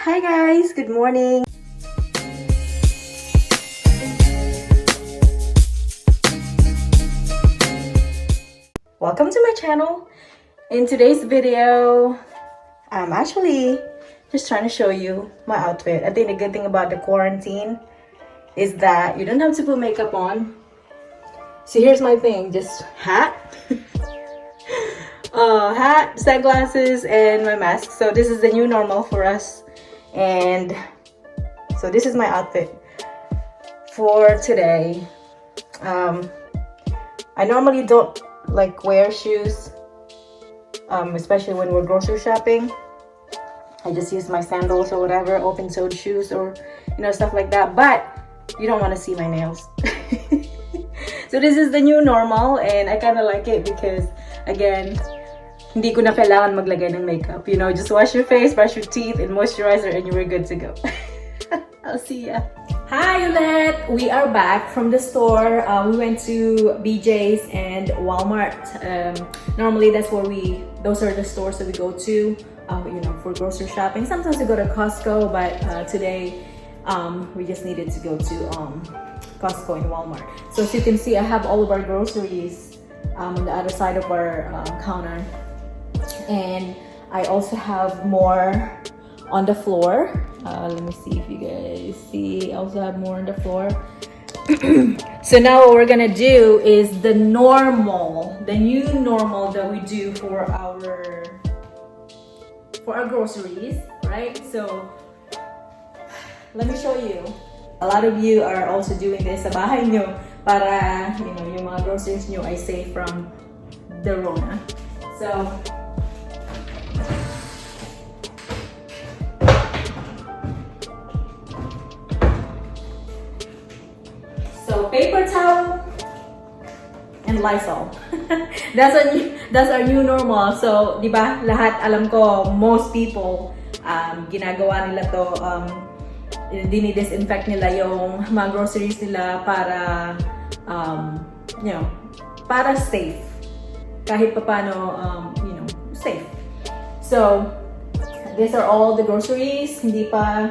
Hi guys, good morning. Welcome to my channel. In today's video, I'm actually just trying to show you my outfit. I think the good thing about the quarantine is that you don't have to put makeup on. So here's my thing, just hat, hat, sunglasses, and my mask. So this is the new normal for us. And so this is my outfit for today. I normally don't like wear shoes, especially when we're grocery shopping. I just use my sandals or whatever, open-toed shoes, or stuff like that. But you don't want to see my nails. So this is the new normal, and I kind of like it because, again, hindi ko na kailangan maglagay ng makeup. Just wash your face, brush your teeth, and moisturizer, and you were good to go. I'll see ya. Hi ulit! We are back from the store. We went to BJ's and Walmart. Normally those are the stores that we go to, for grocery shopping. Sometimes we go to Costco, but today we just needed to go to Costco and Walmart. So as you can see, I have all of our groceries on the other side of our counter. And I also have more on the floor. Let me see if you guys see. I also have more on the floor. So now what we're gonna do is the new normal that we do for our groceries, right? So let me show you. A lot of you are also doing this sa bahay nyo para yung mga groceries nyo ay safe from the Rona. So paper towel and Lysol. That's our new normal. So, di ba, lahat alam ko, most people ginagawa nila to, dinidisinfect nila yung mga groceries nila para para safe. Kahit paano, safe. So, these are all the groceries. Hindi pa,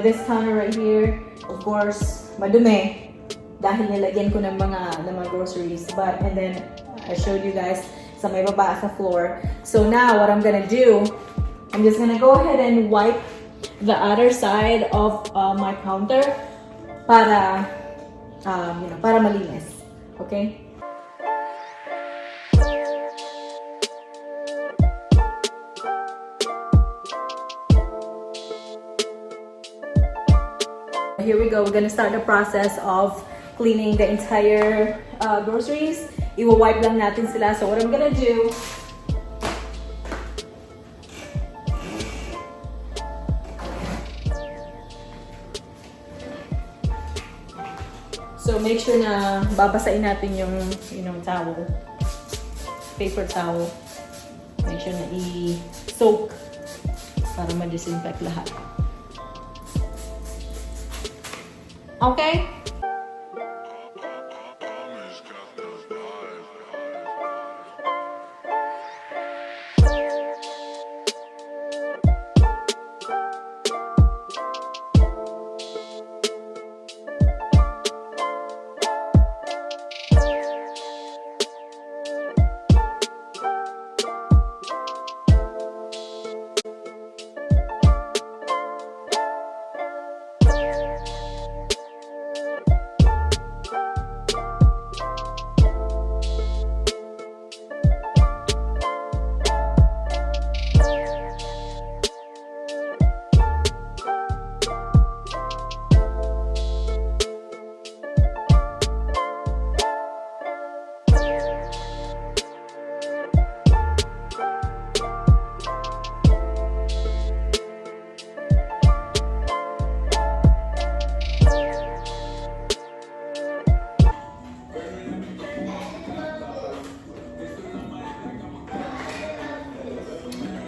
this counter right here, of course, madumi. Dahil nilagyan ko ng mga groceries. And then, I showed you guys sa may baba sa floor. So now, what I'm gonna do, I'm just gonna go ahead and wipe the other side of my counter para, para malinis. Okay? Here we go. We're gonna start the process of cleaning the entire groceries. Iwa-wipe lang natin sila. So what I'm gonna do, so make sure na babasain natin yung towel, paper towel. Make sure na i-soak para ma-disinfect lahat. Okay?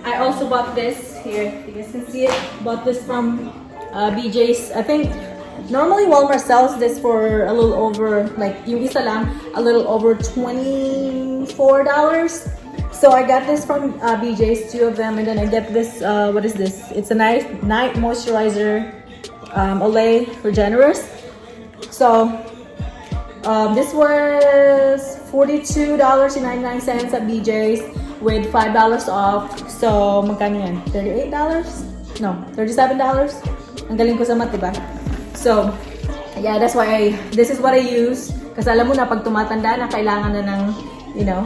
I also bought this here. You guys can see it. Bought this from BJ's. I think normally Walmart sells this for a little over, like yung isa lang, a little over $24. So I got this from BJ's, 2 of them, and then I get this. What is this? It's a night moisturizer, Olay Regenerous. So this was $42.99 at BJ's with $5 off. So magkano yan? $38? No, $37. Ang galing ko sa math, diba? So yeah, that's why this is what I use. Kasi alam mo na, pag tumatanda na, kailangan na ng, you know,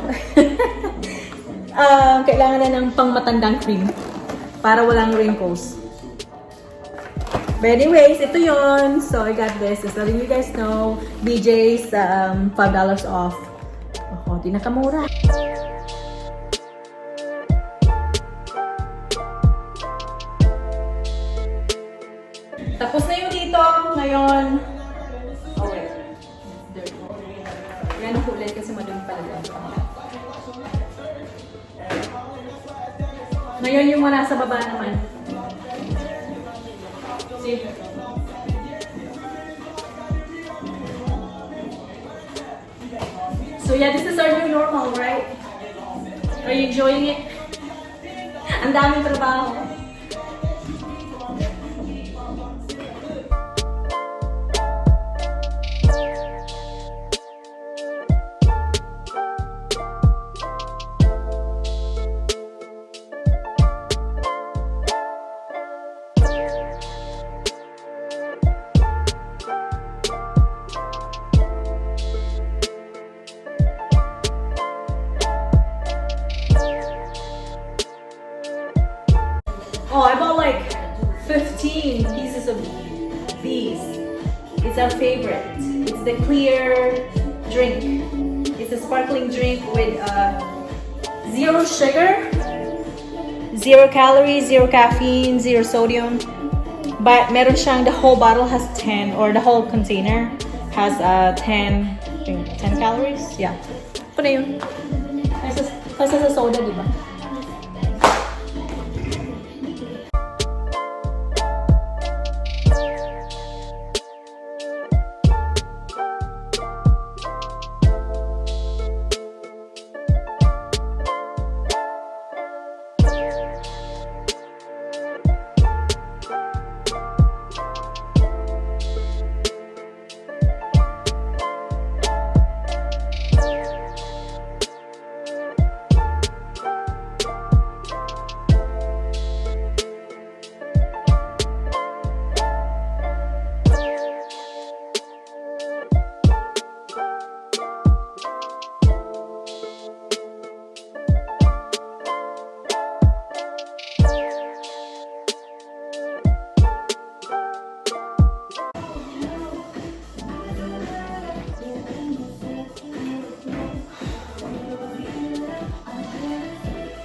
kailangan na ng pangmatandang cream para walang wrinkles. But anyways, ito yon. So I got this. Just letting you guys know, BJ's $5 off. Oh, di nakamura. Tapos na yung dito. Ngayon, oh wait. Yan ang kulay kasi madumi pala dyan. Ngayon yung mga nasa baba naman. See? So yeah, this is our new normal, right? Are you enjoying it? Ang daming trabaho. Oh, I bought like 15 pieces of these. It's our favorite. It's the clear drink. It's a sparkling drink with 0 sugar, 0 calories, 0 caffeine, 0 sodium. But meron siyang, the whole bottle has 10, or the whole container has 10, I think 10 calories. Yeah. Ito na yun. Kasi sa soda, di ba?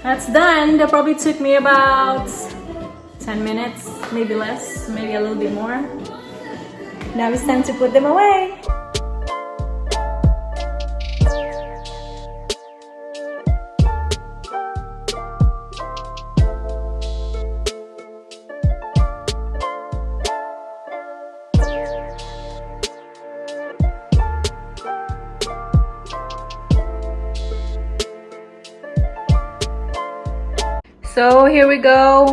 That's done. That probably took me about 10 minutes, maybe less, maybe a little bit more. Now it's time to put them away. So here we go.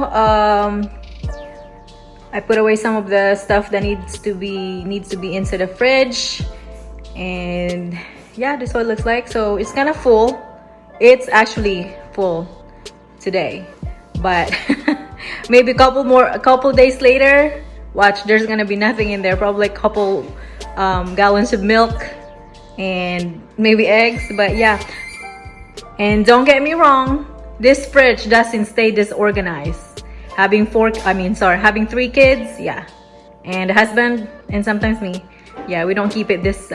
I put away some of the stuff that needs to be into the fridge, and yeah, this is what it looks like. So it's kind of full. It's actually full today, but maybe a couple days later, watch, there's gonna be nothing in there. Probably a couple gallons of milk and maybe eggs. But yeah, and don't get me wrong, this fridge doesn't stay disorganized. Having 3 kids, yeah, and a husband, and sometimes me, yeah, we don't keep it this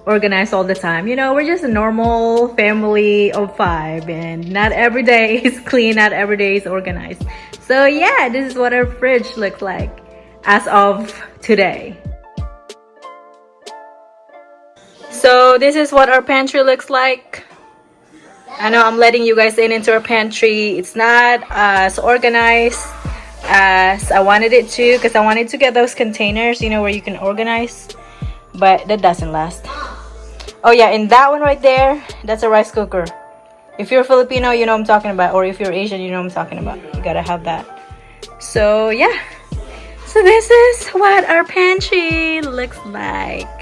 organized all the time. You know, we're just a normal family of 5, and not every day is clean, not every day is organized. So yeah, this is what our fridge looks like as of today. So this is what our pantry looks like. I know I'm letting you guys into our pantry. It's not as organized as I wanted it to, because I wanted to get those containers, you know, where you can organize, but that doesn't last. Oh yeah, and that one right there, that's a rice cooker. If you're Filipino, you know what I'm talking about. Or if you're Asian, you know what I'm talking about. You gotta have that. So yeah. So this is what our pantry looks like.